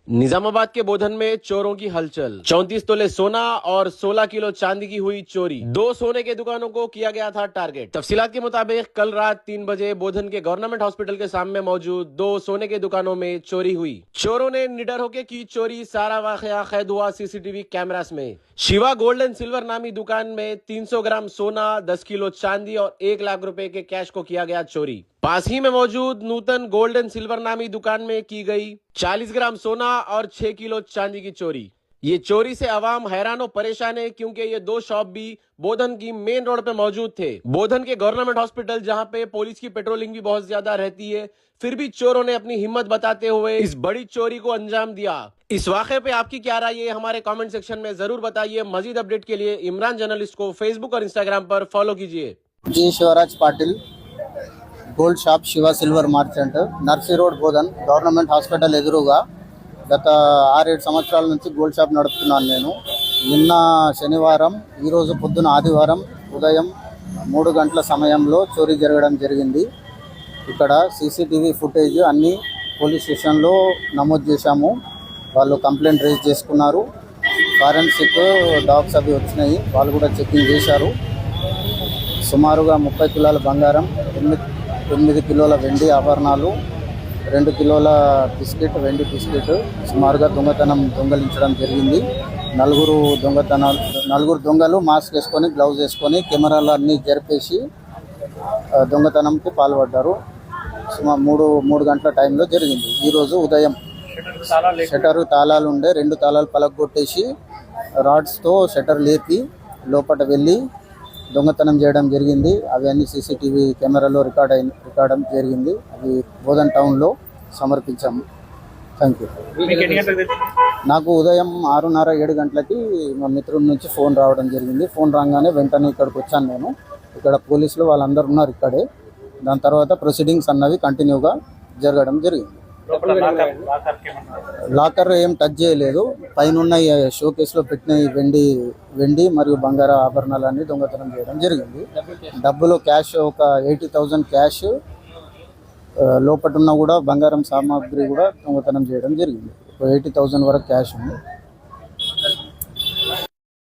निजामाबाद के बोधन में चोरों की हलचल। 34 तोले सोना और 16 किलो चांदी की हुई चोरी। 2 सोने के दुकानों को किया गया था टारगेट। तफसीलात के मुताबिक कल रात 3 बजे बोधन के गवर्नमेंट हॉस्पिटल के सामने मौजूद 2 सोने के दुकानों में चोरी हुई। चोरों ने निडर होकर की चोरी। सारा वाकया कैद हुआ सीसीटीवी कैमरास में। शिवा गोल्ड एंड सिल्वर नामी दुकान में 300 ग्राम सोना, 10 किलो चांदी और 1 लाख रुपए के कैश को किया गया चोरी। पास ही में मौजूद नूतन गोल्ड एंड सिल्वर नामी दुकान में की गई 40 ग्राम सोना और 6 किलो चांदी की चोरी। ये चोरी से आवाम हैरान और परेशान है क्योंकि ये 2 शॉप भी बोधन की मेन रोड पे मौजूद थे। बोधन के गवर्नमेंट हॉस्पिटल जहां पे पुलिस की पेट्रोलिंग भी बहुत ज्यादा रहती है, फिर भी चोरों ने अपनी हिम्मत बताते हुए इस बड़ी चोरी को अंजाम दिया। इस वाक़े पे आपकी क्या राय है, हमारे कमेंट सेक्शन में जरूर बताइए। मजीद अपडेट के लिए इमरान जर्नलिस्ट को फेसबुक और इंस्टाग्राम पर फॉलो कीजिए। जी Shivraj Patil, gold shop Shiva silver merchant, Narsi road Bodhan, government hospital ఎదురుగా గత 6-7 సంవత్సరాల నుంచి గోల్డ్ షాప్ నడుపుతున్నాను నేను. నిన్న శనివారం, ఈరోజు పొద్దున ఆదివారం ఉదయం 3 గంటల సమయంలో చోరీ జరగడం జరిగింది. ఇక్కడ సీసీటీవీ ఫుటేజ్ అన్ని పోలీస్ స్టేషన్లో నమోదు చేశాము. వాళ్ళు కంప్లైంట్ రేజ్ చేసుకున్నారు. ఫారెన్సిక్ డాగ్స్ అవి వచ్చినాయి, వాళ్ళు కూడా చెకింగ్ చేశారు. సుమారుగా 30 కిలోల బంగారం, 8 కిలోల వెండి ఆభరణాలు, 2 కిలోల బిస్కెట్, వెండి బిస్కెట్ సుమారుగా దొంగలించడం జరిగింది. 4 దొంగలు మాస్క్ వేసుకొని, గ్లౌజ్ వేసుకొని, కెమెరాలు అన్నీ జరిపేసి దొంగతనంకి పాల్పడ్డారు. సుమారు 3 గంటల టైంలో జరిగింది. ఈరోజు ఉదయం షటరు తాళాలు ఉండే 2 తాళాలు పలగొట్టేసి రాడ్స్తో షటర్ లేపి లోపల వెళ్ళి దొంగతనం చేయడం జరిగింది. అవన్నీ సీసీటీవీ కెమెరాలో రికార్డ్ జరిగింది. అవి బోధన్ టౌన్లో సమర్పించాము. Thank you. నాకు ఉదయం 6:30-7 గంటలకి మా మిత్రుడి నుంచి ఫోన్ రావడం జరిగింది. ఫోన్ రాగానే వెంటనే ఇక్కడికి వచ్చాను నేను. ఇక్కడ పోలీసులు వాళ్ళందరూ ఉన్నారు ఇక్కడే. దాని తర్వాత ప్రొసీడింగ్స్ అన్నవి కంటిన్యూగా జరగడం జరిగింది. లాకర్ ఏం టచ్ చేయలేదు. పైన షోకేస్లో పెట్టిన వెండి మరియు బంగార ఆభరణాలన్నీ దొంగతనం చేయడం జరిగింది. డబ్బులు క్యాష్ ఒక 80,000 క్యాష్, లోపల ఉన్న కూడా బంగారం సామాగ్రి కూడా దొంగతనం చేయడం జరిగింది. 80,000 వరకు క్యాష్ ఉంది.